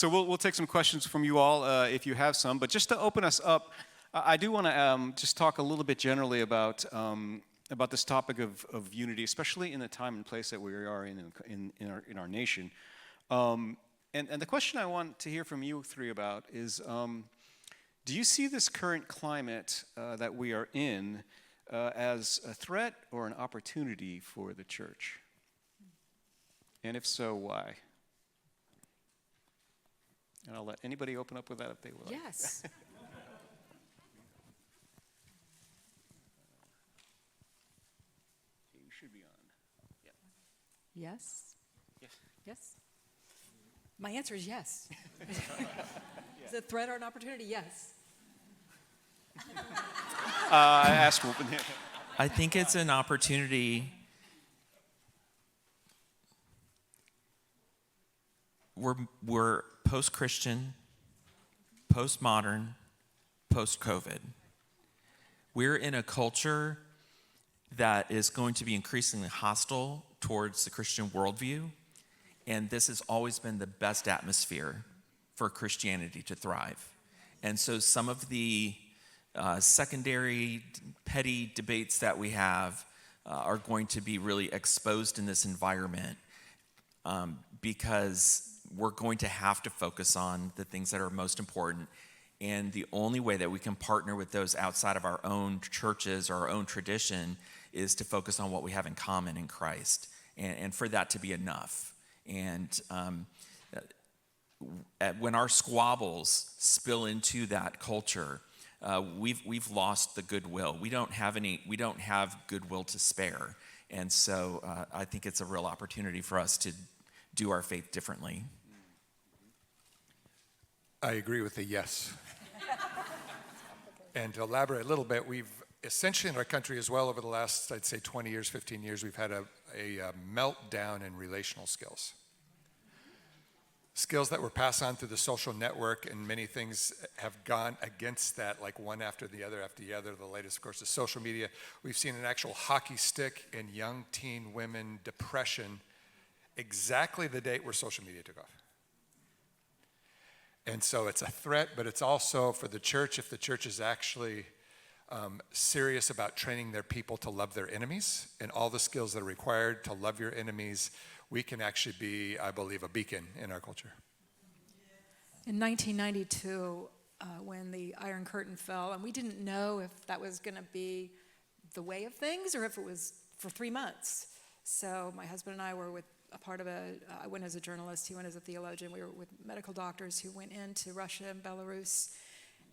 So we'll take some questions from you all if you have some. But just to open us up, I do want to just talk a little bit generally about this topic of unity, especially in the time and place that we are in our nation. And the question I want to hear from you three about is, do you see this current climate that we are in as a threat or an opportunity for the church? And if so, why? And I'll let anybody open up with that if they would like. Yes. You should be on. Yeah. Yes. Yes. Yes. My answer is yes. Is it a threat or an opportunity? Yes. I asked. I think it's an opportunity. We're post-Christian, post-modern, post-COVID. We're in a culture that is going to be increasingly hostile towards the Christian worldview, and this has always been the best atmosphere for Christianity to thrive. And so some of the secondary, petty debates that we have are going to be really exposed in this environment because we're going to have to focus on the things that are most important. And the only way that we can partner with those outside of our own churches or our own tradition is to focus on what we have in common in Christ, and for that to be enough. And when our squabbles spill into that culture, we've lost the goodwill. We don't have goodwill to spare. And so I think it's a real opportunity for us to do our faith differently. I agree with the yes. And to elaborate a little bit, we've essentially in our country as well over the last, I'd say 20 years, 15 years, we've had a meltdown in relational skills. Skills that were passed on through the social network, and many things have gone against that, like one after the other. The latest, of course, is social media. We've seen an actual hockey stick in young teen women depression exactly the date where social media took off. And so it's a threat, but it's also for the church, if the church is actually serious about training their people to love their enemies and all the skills that are required to love your enemies, we can actually be, I believe, a beacon in our culture. In 1992, when the Iron Curtain fell, and we didn't know if that was going to be the way of things or if it was for 3 months. So my husband and I were with a part of I went as a journalist, he went as a theologian. We were with medical doctors who went into Russia and Belarus.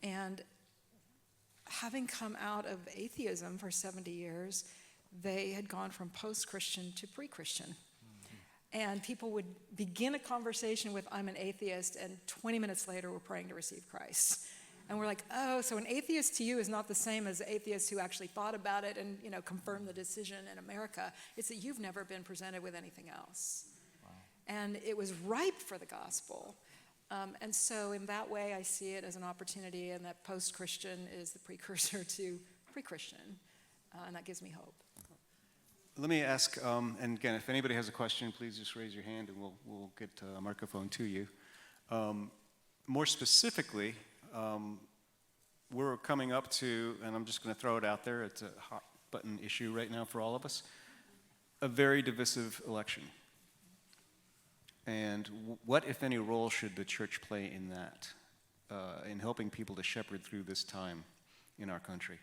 And having come out of atheism for 70 years, they had gone from post-Christian to pre-Christian. Mm-hmm. And people would begin a conversation with, I'm an atheist, and 20 minutes later, we're praying to receive Christ. And we're like, oh, so an atheist to you is not the same as atheists who actually thought about it and, confirmed the decision in America. It's that you've never been presented with anything else. Wow. And it was ripe for the gospel. And so in that way, I see it as an opportunity, and that post-Christian is the precursor to pre-Christian. And that gives me hope. Let me ask, and again, if anybody has a question, please just raise your hand and we'll get a microphone to you. More specifically, we're coming up to, and I'm just going to throw it out there, it's a hot button issue right now for all of us, a very divisive election. And what, if any, role should the church play in that, in helping people to shepherd through this time in our country?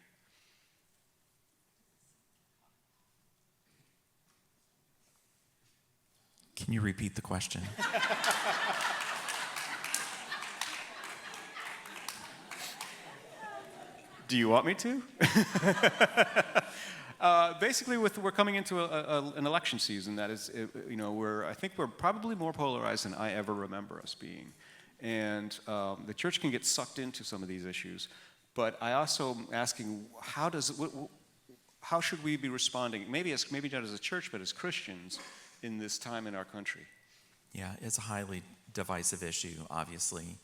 Can you repeat the question? Do you want me to? Basically, we're coming into an election season that is, I think we're probably more polarized than I ever remember us being. And the church can get sucked into some of these issues. But I also am asking, how should we be responding? Maybe not as a church, but as Christians in this time in our country. Yeah, it's a highly divisive issue, obviously.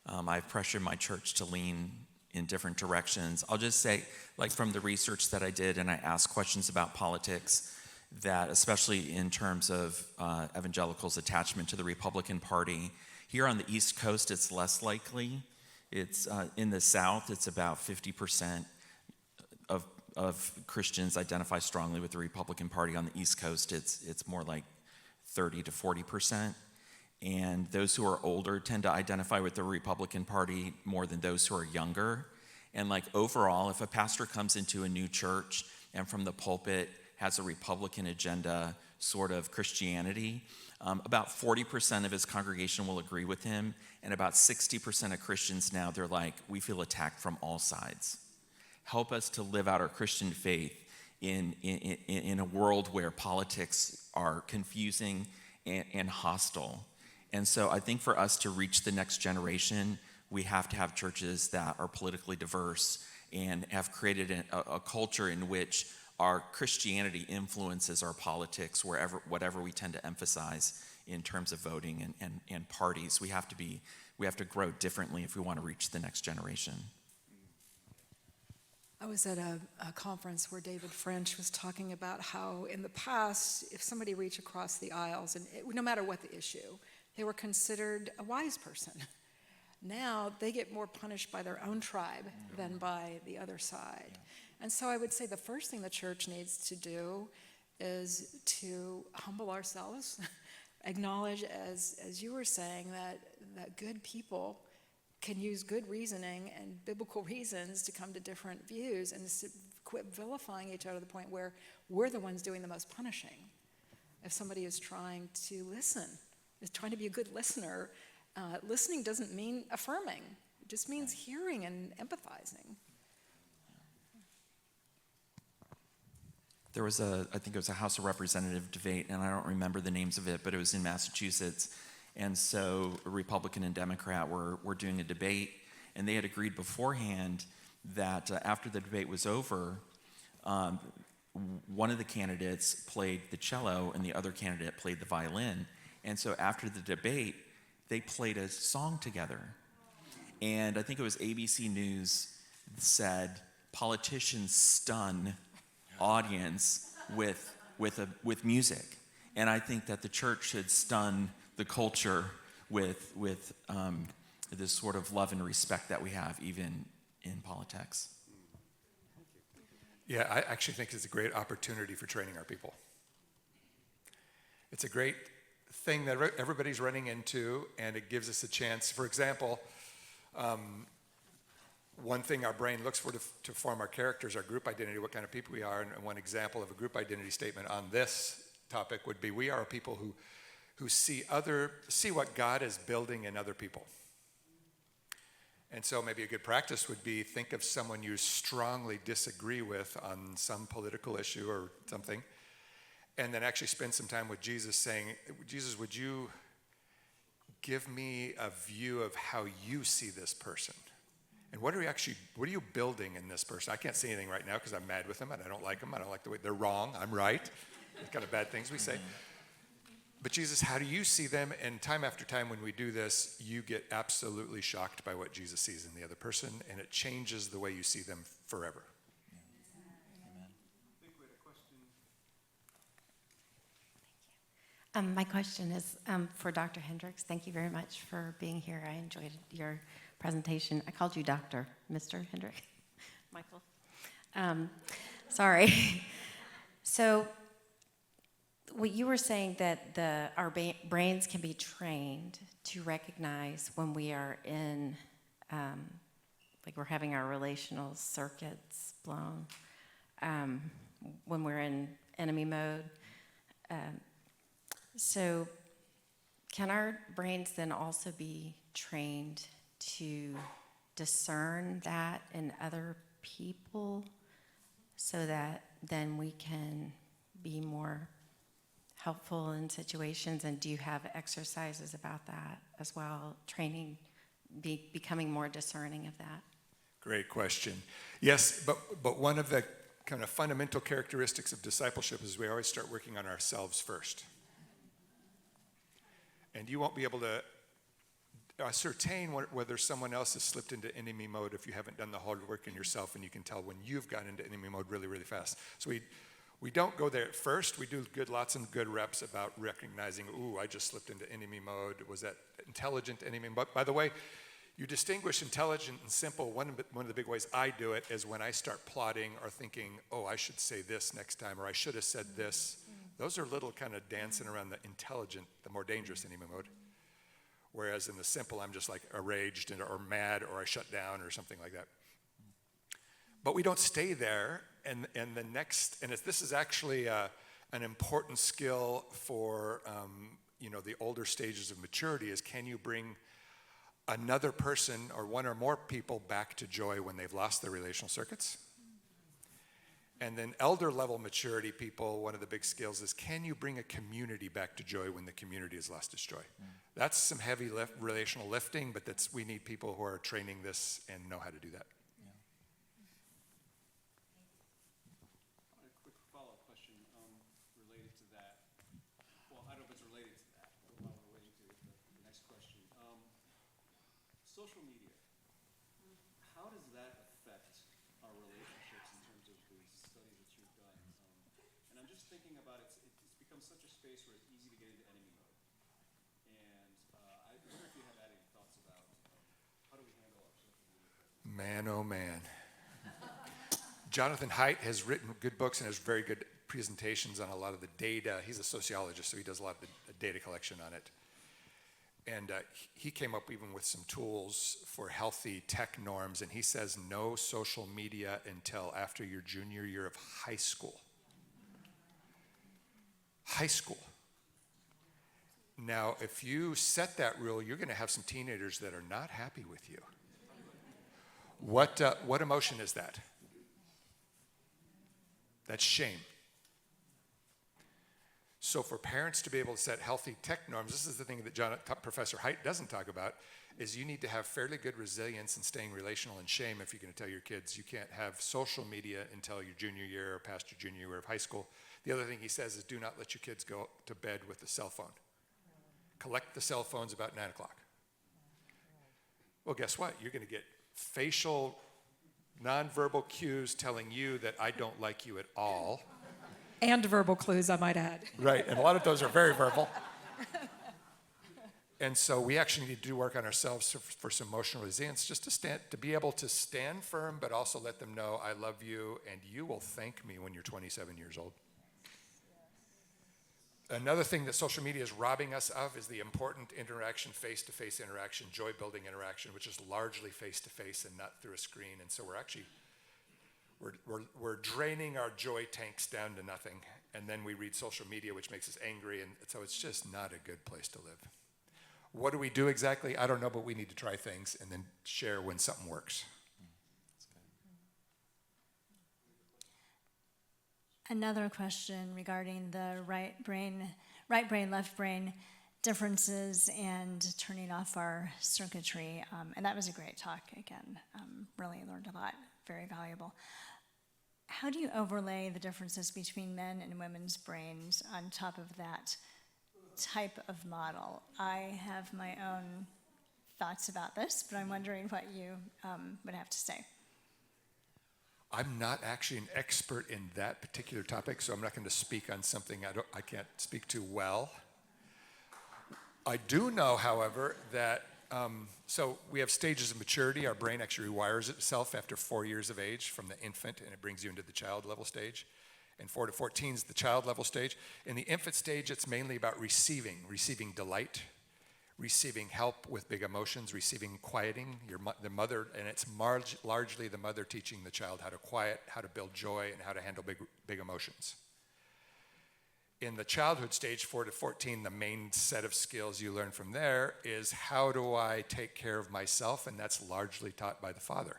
I've pressured my church to lean in different directions. I'll just say, like from the research that I did, and I asked questions about politics, that especially in terms of evangelicals' attachment to the Republican Party, Here on the East Coast, it's less likely. It's in the South, it's about 50% of Christians identify strongly with the Republican Party. On the East Coast, it's more like 30 to 40%. And those who are older tend to identify with the Republican Party more than those who are younger. And like overall, if a pastor comes into a new church and from the pulpit has a Republican agenda, sort of Christianity, about 40% of his congregation will agree with him, and about 60% of Christians now, they're like, we feel attacked from all sides. Help us to live out our Christian faith in a world where politics are confusing and hostile. And so I think for us to reach the next generation, we have to have churches that are politically diverse and have created a culture in which our Christianity influences our politics whatever we tend to emphasize in terms of voting and parties. We have to grow differently if we want to reach the next generation. I was at a conference where David French was talking about how in the past, if somebody reached across the aisles, and no matter what the issue, they were considered a wise person. Now they get more punished by their own tribe than by the other side. And so I would say the first thing the church needs to do is to humble ourselves, acknowledge, as you were saying, that good people can use good reasoning and biblical reasons to come to different views, and to quit vilifying each other to the point where we're the ones doing the most punishing. If somebody is trying to listen, is trying to be a good listener, listening doesn't mean affirming. It just means hearing and empathizing. There was I think it was a House of Representatives debate, and I don't remember the names of it, but it was in Massachusetts. And so a Republican and Democrat were doing a debate, and they had agreed beforehand that after the debate was over, one of the candidates played the cello and the other candidate played the violin. And so after the debate, they played a song together. And I think it was ABC News said, politicians stun audience with music. And I think that the church should stun the culture with this sort of love and respect that we have even in politics. Yeah, I actually think it's a great opportunity for training our people. It's a great thing that everybody's running into, and it gives us a chance. For example, one thing our brain looks for to form our characters, our group identity, what kind of people we are, and one example of a group identity statement on this topic would be, we are a people who see what God is building in other people. And so maybe a good practice would be, think of someone you strongly disagree with on some political issue or something, and then actually spend some time with Jesus saying, Jesus, would you give me a view of how you see this person? And what are you building in this person? I can't say anything right now because I'm mad with them and I don't like them. I don't like the way they're wrong. I'm right. It's kind of bad things we say. But Jesus, how do you see them? And time after time when we do this, you get absolutely shocked by what Jesus sees in the other person, and it changes the way you see them forever. My question is for Dr. Hendricks. Thank you very much for being here. I enjoyed your presentation. I called you Dr. Mr. Hendricks. Michael. Sorry. So what you were saying that our brains can be trained to recognize when we are in, like we're having our relational circuits blown, when we're in enemy mode. So can our brains then also be trained to discern that in other people so that then we can be more helpful in situations? And do you have exercises about that as well, training, becoming more discerning of that? Great question. Yes, but one of the kind of fundamental characteristics of discipleship is we always start working on ourselves first. And you won't be able to ascertain whether someone else has slipped into enemy mode if you haven't done the hard work in yourself, and you can tell when you've gotten into enemy mode really, really fast. So We don't go there at first. We do lots of good reps about recognizing, ooh, I just slipped into enemy mode. Was that intelligent enemy? But by the way, you distinguish intelligent and simple. One of the big ways I do it is when I start plotting or thinking, oh, I should say this next time, or I should have said this. Those are little kind of dancing around the intelligent, the more dangerous enemy mode. Whereas in the simple, I'm just like enraged or mad, or I shut down or something like that. But we don't stay there. And this is actually an important skill for the older stages of maturity is, can you bring another person or one or more people back to joy when they've lost their relational circuits? And then elder level maturity people, one of the big skills is, can you bring a community back to joy when the community has lost its joy? That's some heavy relational lifting, but we need people who are training this and know how to do that. A quick follow-up question related to that. Well, I don't know if it's related to that, but while we're waiting to the next question. Social media, how does that affect our relationships in terms of the studies that you've done? And I'm just thinking about it's become such a space where it's easy to get into enemy mode. And I wonder if you have any thoughts about how do we handle our social media presence? Man, oh man. Jonathan Haidt has written good books and has very good presentations on a lot of the data. He's a sociologist, so he does a lot of the data collection on it. And he came up even with some tools for healthy tech norms, and he says no social media until after your junior year of high school. High school. Now, if you set that rule, you're going to have some teenagers that are not happy with you. What emotion is that? That's shame. So for parents to be able to set healthy tech norms, this is the thing that Professor Haidt doesn't talk about, is you need to have fairly good resilience in staying relational in shame if you're going to tell your kids you can't have social media until your junior year or past your junior year of high school. The other thing he says is do not let your kids go to bed with a cell phone. Collect the cell phones about 9 o'clock. Well, guess what? You're going to get facial, nonverbal cues telling you that I don't like you at all. And verbal clues, I might add. Right, and a lot of those are very verbal. And so we actually need to do work on ourselves for some emotional resilience, just to be able to stand firm, but also let them know I love you, and you will thank me when you're 27 years old. Another thing that social media is robbing us of is the important interaction, face-to-face interaction, joy-building interaction, which is largely face-to-face and not through a screen. And so we're draining our joy tanks down to nothing. And then we read social media, which makes us angry. And so it's just not a good place to live. What do we do exactly? I don't know, but we need to try things and then share when something works. Another question regarding the right brain, left brain differences and turning off our circuitry. And that was a great talk again. Really learned a lot, very valuable. How do you overlay the differences between men and women's brains on top of that type of model? I have my own thoughts about this, but I'm wondering what you would have to say. I'm not actually an expert in that particular topic, so I'm not going to speak on something I can't speak to well. I do know, however, that so we have stages of maturity. Our brain actually rewires itself after 4 years of age from the infant, and it brings you into the child level stage. And 4 to 14 is the child level stage. In the infant stage, it's mainly about receiving delight, receiving help with big emotions, receiving quieting, the mother, and it's largely the mother teaching the child how to quiet, how to build joy, and how to handle big emotions. In the childhood stage, 4 to 14, the main set of skills you learn from there is how do I take care of myself, and that's largely taught by the father.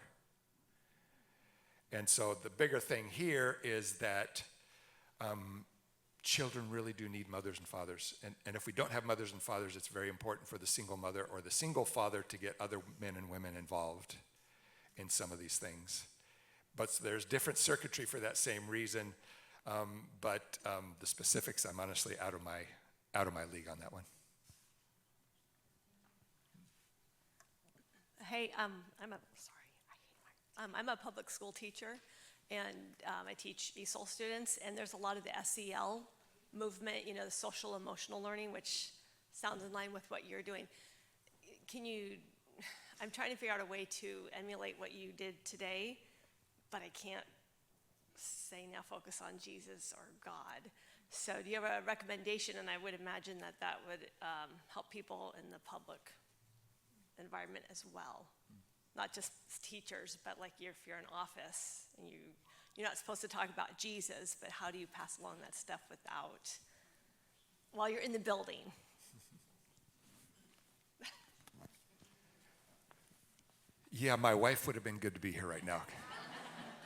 And so the bigger thing here is that children really do need mothers and fathers. And if we don't have mothers and fathers, it's very important for the single mother or the single father to get other men and women involved in some of these things. But there's different circuitry for that same reason. But the specifics, I'm honestly out of my league on that one. Hey, I'm a public school teacher, and I teach ESOL students, and there's a lot of the SEL movement, the social emotional learning, which sounds in line with what you're doing. I'm trying to figure out a way to emulate what you did today, but I can't say now focus on Jesus or God. So do you have a recommendation? And I would imagine that would help people in the public environment as well. Not just teachers, but like if you're in office and you're not supposed to talk about Jesus, but how do you pass along that stuff while you're in the building? Yeah, my wife would have been good to be here right now.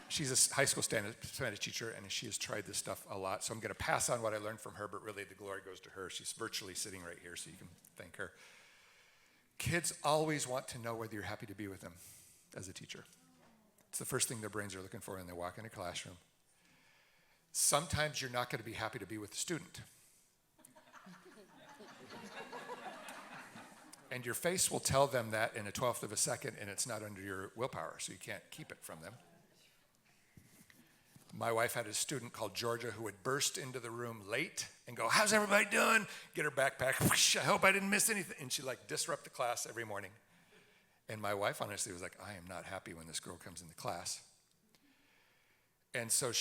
She's a high school Spanish teacher, and she has tried this stuff a lot. So I'm going to pass on what I learned from her, but really the glory goes to her. She's virtually sitting right here, so you can thank her. Kids always want to know whether you're happy to be with them as a teacher. It's the first thing their brains are looking for when they walk in a classroom. Sometimes you're not going to be happy to be with the student. And your face will tell them that in a 1/12 of a second, and it's not under your willpower, so you can't keep it from them. My wife had a student called Georgia who would burst into the room late and go, "How's everybody doing?" Get her backpack, whoosh, "I hope I didn't miss anything." And she'd disrupt the class every morning. And my wife honestly was like, "I am not happy when this girl comes into class." And so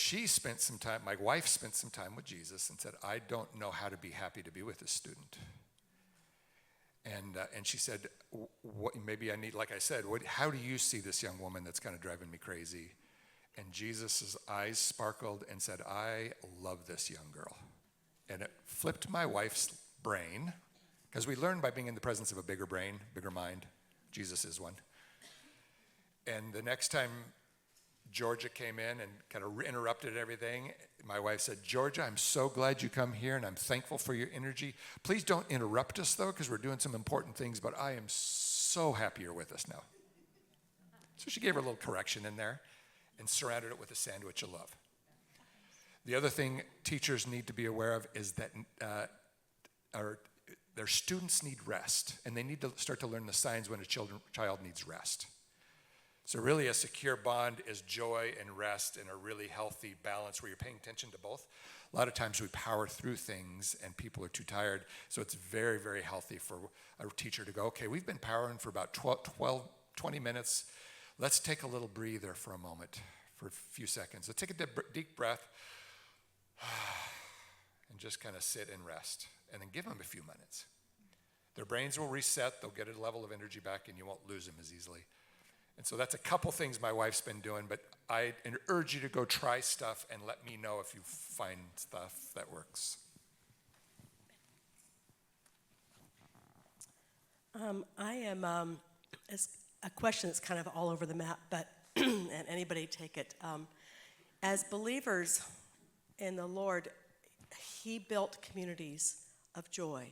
my wife spent some time with Jesus and said, "I don't know how to be happy to be with this student." And she said, maybe I need, like I said, how do you see this young woman that's kind of driving me crazy? And Jesus' eyes sparkled and said, "I love this young girl." And it flipped my wife's brain, because we learn by being in the presence of a bigger brain, bigger mind. Jesus is one. And the next time Georgia came in and kind of interrupted everything, my wife said, "Georgia, I'm so glad you come here, and I'm thankful for your energy. Please don't interrupt us, though, because we're doing some important things, but I am so happy you're with us now." So she gave her a little correction in there and surrounded it with a sandwich of love. The other thing teachers need to be aware of is that their students need rest, and they need to start to learn the signs when a child needs rest. So really a secure bond is joy and rest in a really healthy balance where you're paying attention to both. A lot of times we power through things and people are too tired, so it's very, very healthy for a teacher to go, "Okay, we've been powering for about 20 minutes. Let's take a little breather for a moment, for a few seconds. So take a deep breath and just kind of sit and rest, and then give them a few minutes. Their brains will reset, they'll get a level of energy back, and you won't lose them as easily. And so that's a couple things my wife's been doing, but I urge you to go try stuff and let me know if you find stuff that works. I am, it's a question that's kind of all over the map, but and anybody take it. As believers in the Lord, He built communities of joy.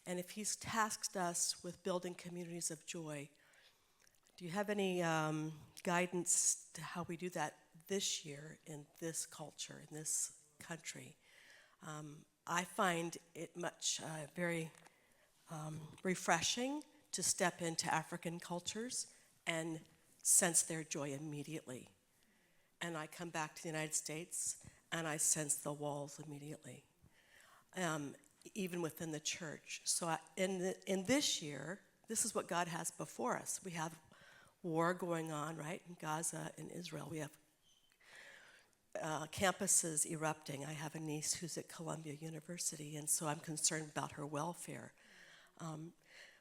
And if He's tasked us with building communities of joy, do you have any guidance to how we do that this year in this culture, in this country? I find it very refreshing to step into African cultures and sense their joy immediately. And I come back to the United States and I sense the walls immediately, even within the church. So in this year, this is what God has before us. We have war going on, right, in Gaza and Israel. We have campuses erupting. I have a niece who's at Columbia University, and so I'm concerned about her welfare.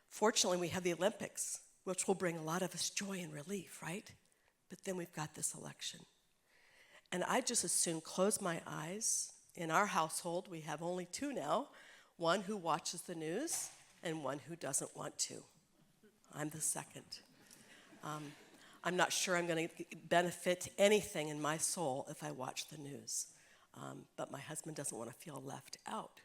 Fortunately, we have the Olympics, which will bring a lot of us joy and relief, right? But then we've got this election. And I just as soon close my eyes. In our household, we have only two now, one who watches the news and one who doesn't want to. I'm the second. I'm not sure I'm going to benefit anything in my soul if I watch the news. But my husband doesn't want to feel left out.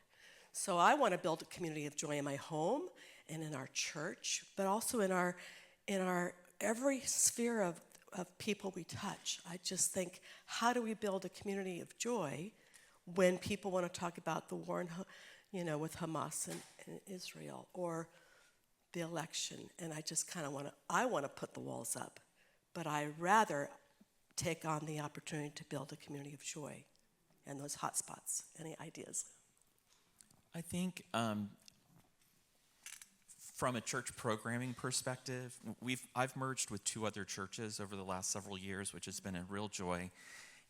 So I want to build a community of joy in my home and in our church, but also in our every sphere of people we touch. I just think, how do we build a community of joy when people want to talk about the war with Hamas and Israel, or the election? And I just kind of want to put the walls up, but I rather take on the opportunity to build a community of joy and those hot spots? Any ideas? I think from a church programming perspective, I've merged with 2 other churches over the last several years, which has been a real joy.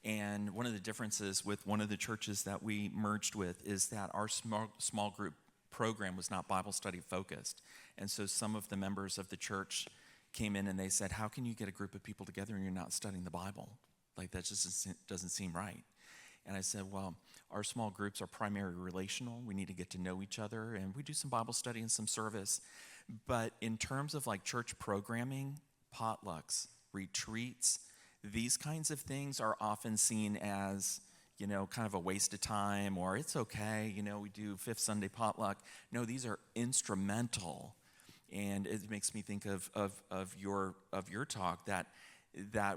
And one of the differences with one of the churches that we merged with is that our small group program was not Bible study focused. And so some of the members of the church came in and they said, how can you get a group of people together and you're not studying the Bible? Like, that just doesn't seem right. And I said, well, our small groups are primarily relational. We need to get to know each other, and we do some Bible study and some service. But in terms of like church programming, potlucks, retreats, these kinds of things are often seen as, kind of a waste of time, or it's okay, we do Fifth Sunday potluck. No, these are instrumental. And it makes me think of your talk that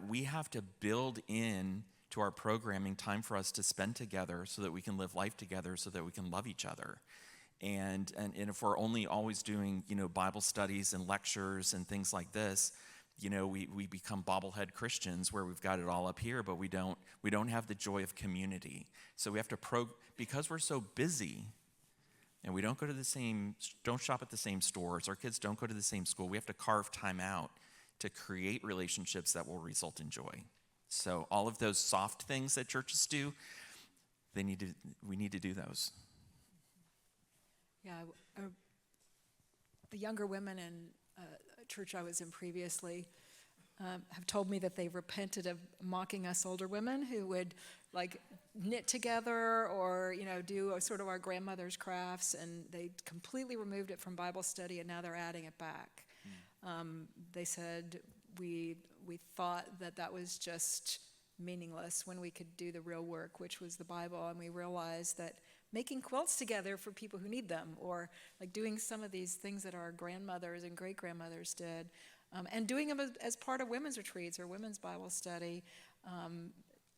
we have to build in to our programming time for us to spend together so that we can live life together, so that we can love each other. And if we're only always doing, Bible studies and lectures and things like this, we become bobblehead Christians where we've got it all up here, but we don't have the joy of community. So we have to because we're so busy and we don't shop at the same stores, our kids don't go to the same school, we have to carve time out to create relationships that will result in joy. So all of those soft things that churches do, we need to do those. Yeah, the younger women in a church I was in previously have told me that they repented of mocking us older women who would like knit together or do sort of our grandmother's crafts, and they completely removed it from Bible study, and now they're adding it back. They said we thought that was just meaningless when we could do the real work, which was the Bible, and we realized that making quilts together for people who need them, or like doing some of these things that our grandmothers and great-grandmothers did, and doing them as part of women's retreats or women's Bible study,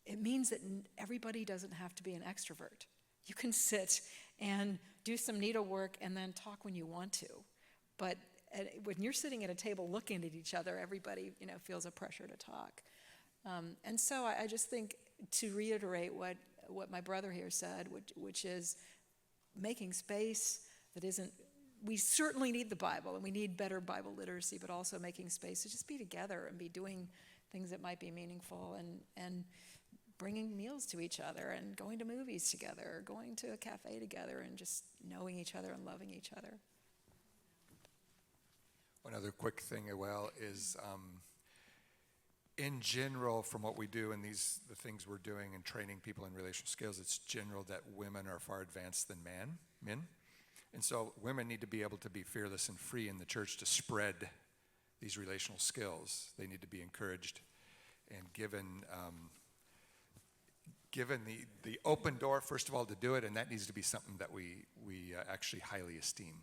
it means that everybody doesn't have to be an extrovert. You can sit and do some needlework and then talk when you want to. But when you're sitting at a table looking at each other, everybody feels a pressure to talk. And so I just think, to reiterate what my brother here said, which is making space that isn't, we certainly need the Bible and we need better Bible literacy, but also making space to just be together and be doing things that might be meaningful, and bringing meals to each other and going to movies together, or going to a cafe together, and just knowing each other and loving each other. One other quick thing, is in general, from what we do and the things we're doing and training people in relational skills, it's general that women are far advanced than men. And so women need to be able to be fearless and free in the church to spread these relational skills. They need to be encouraged and given the open door, first of all, to do it, and that needs to be something that we actually highly esteem.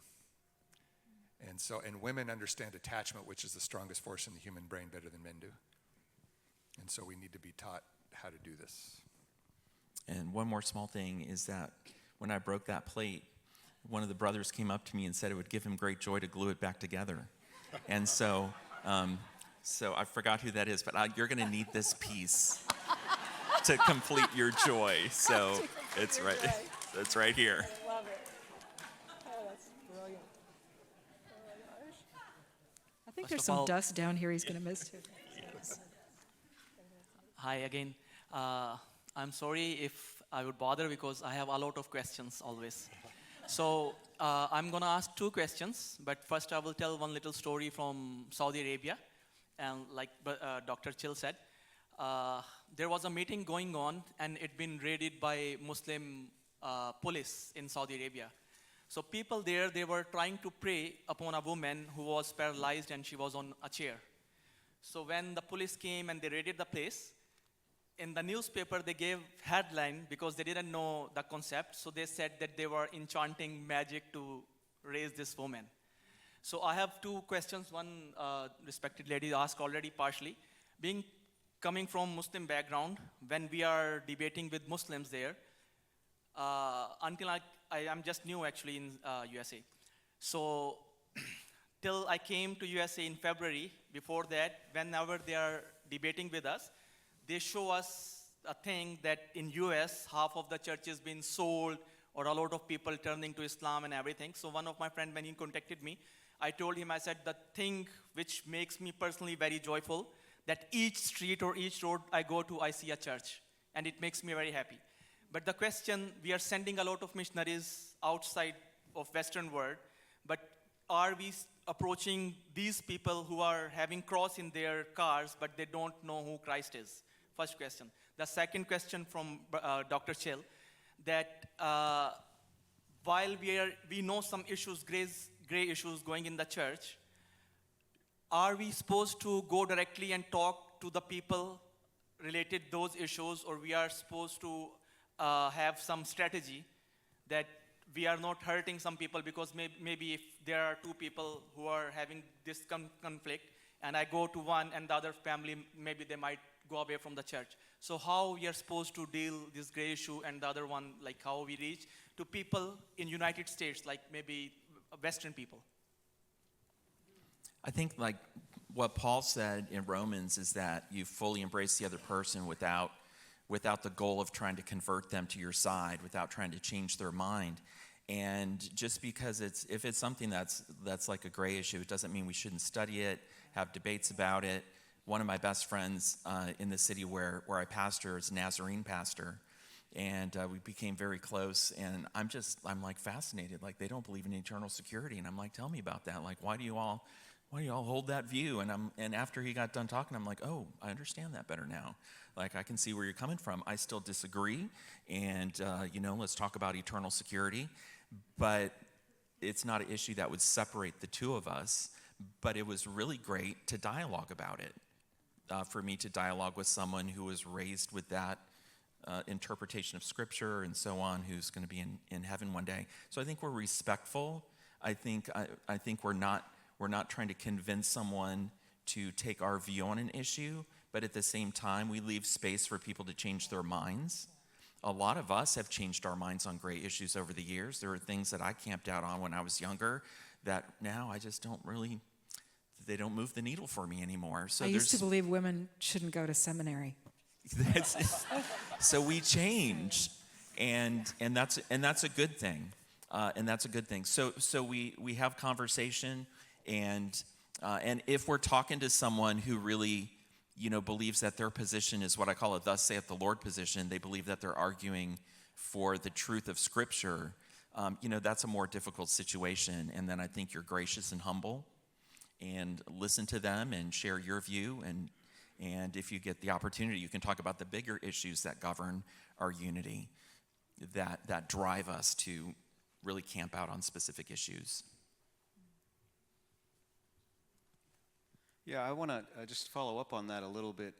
And women understand attachment, which is the strongest force in the human brain, better than men do. And so we need to be taught how to do this. And one more small thing is that when I broke that plate, one of the brothers came up to me and said it would give him great joy to glue it back together. And so I forgot who that is, but you're going to need this piece to complete your joy. So it's right here. I love it. Oh, that's brilliant. Oh my gosh. I think there's some dust down here he's going to miss too. Hi again. I'm sorry if I would bother because I have a lot of questions always. So I'm going to ask 2 questions, but first I will tell one little story from Saudi Arabia. And like Dr. Chill said, there was a meeting going on and it'd been raided by Muslim police in Saudi Arabia. So people there, they were trying to prey upon a woman who was paralyzed and she was on a chair. So when the police came and they raided the place, in the newspaper, they gave headline because they didn't know the concept. So they said that they were enchanting magic to raise this woman. So I have 2 questions. One respected lady asked already partially. Coming from Muslim background, when we are debating with Muslims there, until I am just new actually in USA. So till I came to USA in February, before that, whenever they are debating with us, they show us a thing that in US, half of the church has been sold, or a lot of people turning to Islam and everything. So one of my friends, when he contacted me, I told him, I said, the thing which makes me personally very joyful, that each street or each road I go to, I see a church. And it makes me very happy. But the question, we are sending a lot of missionaries outside of Western world, but are we approaching these people who are having cross in their cars, but they don't know who Christ is? First question. The second question from Dr. Chill, that while we know some issues, gray issues going in the church, are we supposed to go directly and talk to the people related those issues, or we are supposed to have some strategy that we are not hurting some people, because maybe if there are two people who are having this conflict, and I go to one and the other family, maybe they might go away from the church. So how we are supposed to deal this gray issue, and the other one, like how we reach to people in United States, like maybe Western people? I think like what Paul said in Romans is that you fully embrace the other person without the goal of trying to convert them to your side, without trying to change their mind. And just because if it's something that's like a gray issue, it doesn't mean we shouldn't study it, have debates about it. One of my best friends in the city where I pastor is a Nazarene pastor, and we became very close. And I'm like fascinated. Like, they don't believe in eternal security, and I'm like, tell me about that. Like, why do you all hold that view? And after he got done talking, I'm like, oh, I understand that better now. Like, I can see where you're coming from. I still disagree, and let's talk about eternal security. But it's not an issue that would separate the two of us. But it was really great to dialogue about it. For me to dialogue with someone who was raised with that interpretation of Scripture and so on, who's going to be in heaven one day. So I think we're respectful. I think we're not trying to convince someone to take our view on an issue, but at the same time, we leave space for people to change their minds. A lot of us have changed our minds on gray issues over the years. There are things that I camped out on when I was younger that now I just they don't move the needle for me anymore. So I used to believe women shouldn't go to seminary. So we change, and that's a good thing. And that's a good thing. So we have conversation, and if we're talking to someone who really believes that their position is what I call a thus saith the Lord position, they believe that they're arguing for the truth of Scripture, that's a more difficult situation. And then I think you're gracious and humble, and listen to them and share your view, and if you get the opportunity, you can talk about the bigger issues that govern our unity, that drive us to really camp out on specific issues. Yeah, I want to just follow up on that a little bit.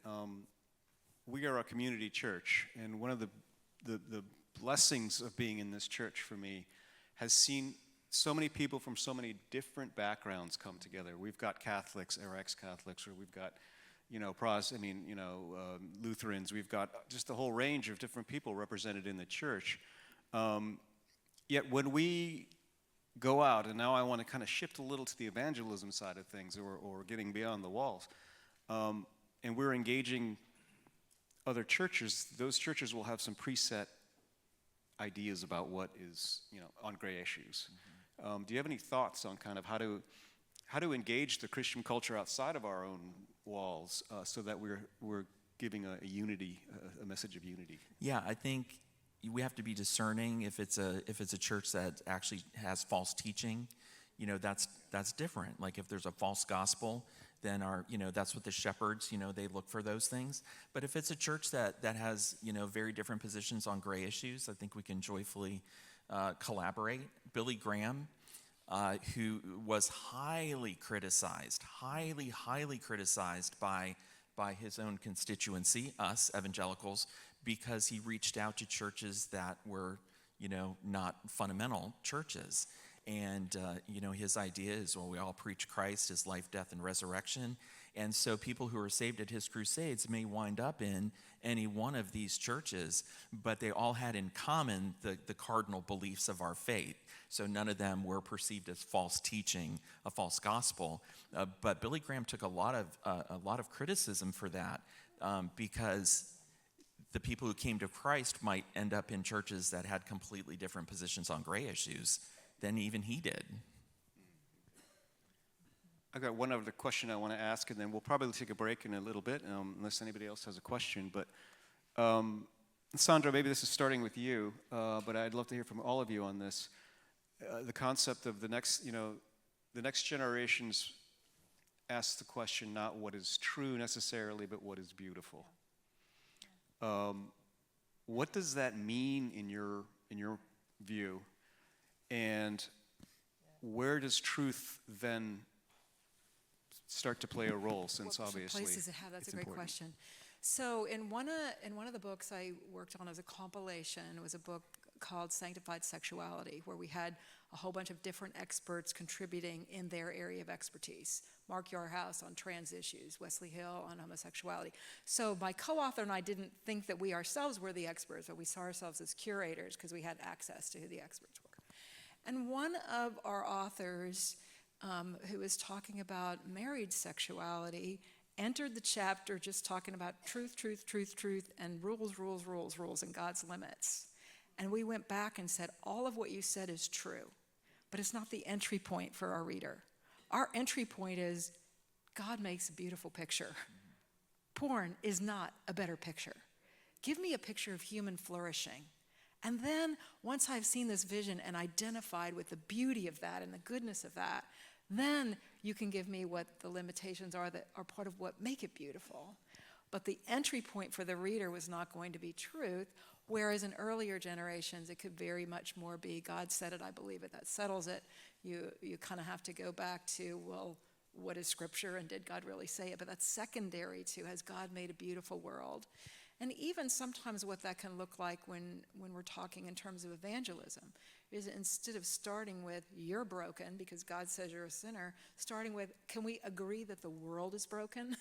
We are a community church, and one of the blessings of being in this church for me has seen so many people from so many different backgrounds come together. We've got Catholics or ex-Catholics, or we've got Lutherans. We've got just a whole range of different people represented in the church. Yet when we go out, and now I want to kind of shift a little to the evangelism side of things, or getting beyond the walls, and we're engaging other churches, those churches will have some preset ideas about what is, on gray issues. Do you have any thoughts on kind of how to engage the Christian culture outside of our own walls, so that we're giving a unity, a message of unity? Yeah, I think we have to be discerning. If it's a church that actually has false teaching, that's different. Like if there's a false gospel, then that's what the shepherds, they look for those things. But if it's a church that has very different positions on gray issues, I think we can joyfully collaborate. Billy Graham, who was highly criticized by his own constituency, us evangelicals, because he reached out to churches that were, not fundamental churches. And, his idea is, well, we all preach Christ, his life, death, and resurrection. And so people who are saved at his crusades may wind up in any one of these churches, but they all had in common the cardinal beliefs of our faith. So none of them were perceived as false teaching, a false gospel. But Billy Graham took a lot of criticism for that because the people who came to Christ might end up in churches that had completely different positions on gray issues than even he did. I've got one other question I want to ask, and then we'll probably take a break in a little bit, unless anybody else has a question. But Sandra, maybe this is starting with you, but I'd love to hear from all of you on this. The concept of the next generations ask the question not what is true necessarily, but what is beautiful. What does that mean in your view? And where does truth then start to play a role, since obviously What places it have? That's it's a great important. question. So in one of the books I worked on as a compilation was a book called Sanctified Sexuality, where we had a whole bunch of different experts contributing in their area of expertise. Mark Yarhouse on trans issues, Wesley Hill on homosexuality. So my co-author and I didn't think that we ourselves were the experts, but we saw ourselves as curators because we had access to who the experts were. And one of our authors, who was talking about married sexuality, entered the chapter just talking about truth, and rules, and God's limits. And we went back and said, all of what you said is true, but it's not the entry point for our reader. Our entry point is God makes a beautiful picture. Porn is not a better picture. Give me a picture of human flourishing. And then once I've seen this vision and identified with the beauty of that and the goodness of that, then you can give me what the limitations are that are part of what make it beautiful. But the entry point for the reader was not going to be truth, whereas in earlier generations it could very much more be God said it, I believe it, that settles it. You kind of have to go back to, well, what is Scripture and did God really say it? But that's secondary to, has God made a beautiful world? And even sometimes what that can look like when we're talking in terms of evangelism is, instead of starting with you're broken because God says you're a sinner, starting with, can we agree that the world is broken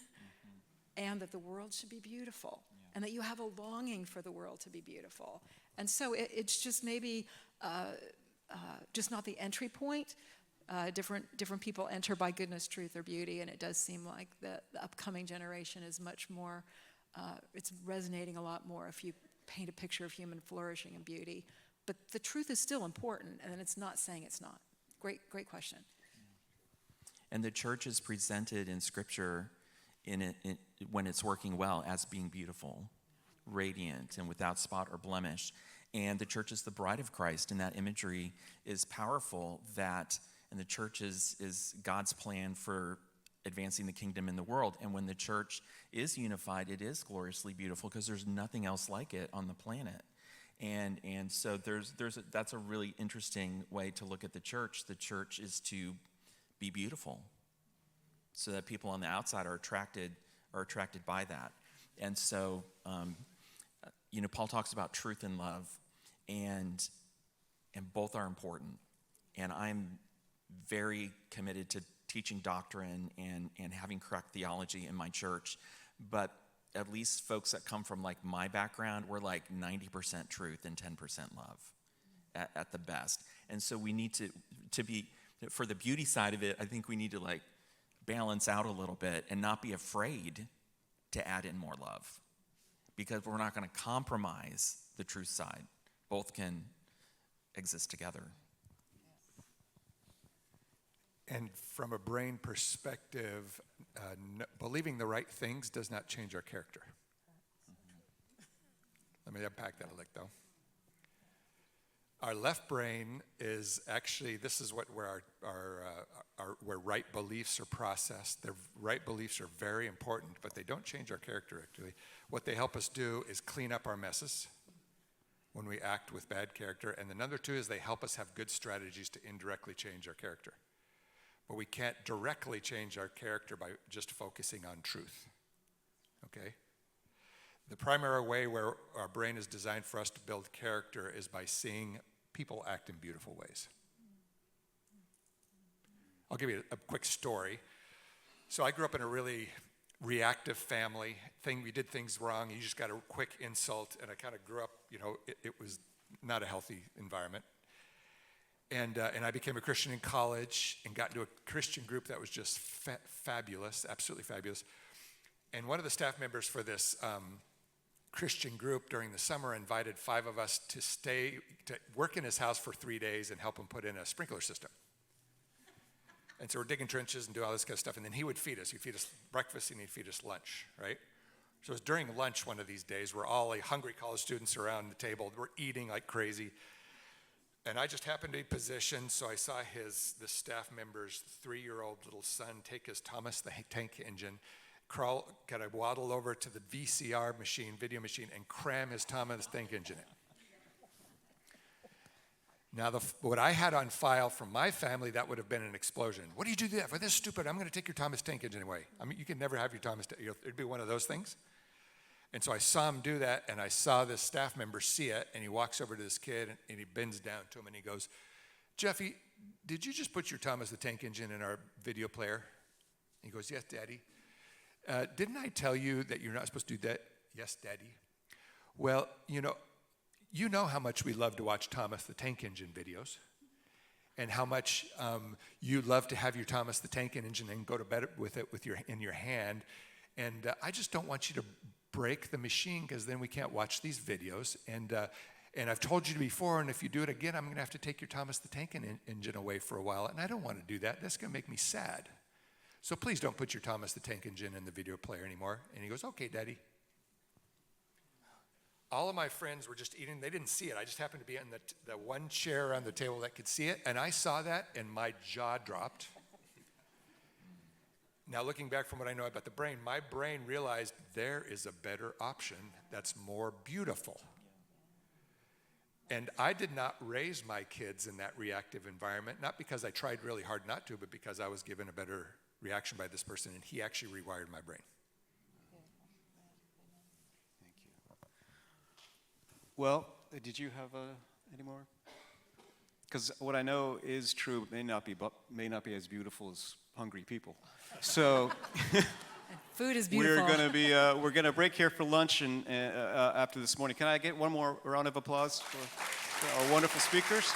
and that the world should be beautiful and that you have a longing for the world to be beautiful? And so it's just maybe just not the entry point. Different people enter by goodness, truth, or beauty, and it does seem like the upcoming generation is much more, it's resonating a lot more if you paint a picture of human flourishing and beauty. But the truth is still important, and it's not saying it's not. Great question. And the church is presented in Scripture when it's working well as being beautiful, radiant, and without spot or blemish. And the church is the bride of Christ, and that imagery is powerful. And the church is God's plan for advancing the kingdom in the world. And when the church is unified, it is gloriously beautiful because there's nothing else like it on the planet. And so that's a really interesting way to look at the church. The church is to be beautiful, so that people on the outside are attracted by that. And so, Paul talks about truth and love, and both are important. And I'm very committed to teaching doctrine and having correct theology in my church. But at least folks that come from like my background, we're like 90% truth and 10% love at the best. And so we need to be, for the beauty side of it, I think we need to like balance out a little bit and not be afraid to add in more love, because we're not going to compromise the truth side. Both can exist together. And from a brain perspective, believing the right things does not change our character. Let me unpack that a lick, though. Our left brain is actually, this is where where right beliefs are processed. The right beliefs are very important, but they don't change our character, actually. What they help us do is clean up our messes when we act with bad character. And the number two is they help us have good strategies to indirectly change our character. But we can't directly change our character by just focusing on truth, okay? The primary way where our brain is designed for us to build character is by seeing people act in beautiful ways. I'll give you a quick story. So I grew up in a really reactive family. We did things wrong, you just got a quick insult, and I kind of grew up, it was not a healthy environment. And I became a Christian in college and got into a Christian group that was just fabulous, absolutely fabulous. And one of the staff members for this Christian group during the summer invited 5 of us to work in his house for 3 days and help him put in a sprinkler system. And so we're digging trenches and doing all this kind of stuff. And then he would feed us. He'd feed us breakfast and he'd feed us lunch, right? So it was during lunch one of these days. We're all hungry college students around the table. We're eating like crazy. And I just happened to be positioned, so I saw the staff member's 3-year-old little son take his Thomas the Tank Engine, kind of waddle over to the VCR machine, video machine, and cram his Thomas the Tank Engine in. Now, what I had on file from my family, that would have been an explosion. What do you do that for? This is stupid. I'm going to take your Thomas Tank Engine away. I mean, you can never have your Thomas Tank. It'd be one of those things. And so I saw him do that, and I saw this staff member see it, and he walks over to this kid, and he bends down to him, and he goes, "Jeffy, did you just put your Thomas the Tank Engine in our video player?" He goes, "Yes, Daddy." "Didn't I tell you that you're not supposed to do that?" "Yes, Daddy." "Well, you know how much we love to watch Thomas the Tank Engine videos, and how much you love to have your Thomas the Tank Engine and go to bed with it in your hand, and I just don't want you to break the machine, because then we can't watch these videos. And I've told you before, and if you do it again, I'm going to have to take your Thomas the Tank Engine away for a while, and I don't want to do that. That's going to make me sad. So please don't put your Thomas the Tank Engine in the video player anymore." And he goes, "Okay, Daddy." All of my friends were just eating. They didn't see it. I just happened to be in the one chair on the table that could see it, and I saw that, and my jaw dropped. Now, looking back from what I know about the brain, my brain realized there is a better option that's more beautiful. And I did not raise my kids in that reactive environment, not because I tried really hard not to, but because I was given a better reaction by this person, and he actually rewired my brain. Thank you. Well, did you have any more? Because what I know is true may not be as beautiful as hungry people. So Food is beautiful. we're gonna break here for lunch and after this morning. Can I get one more round of applause for our wonderful speakers?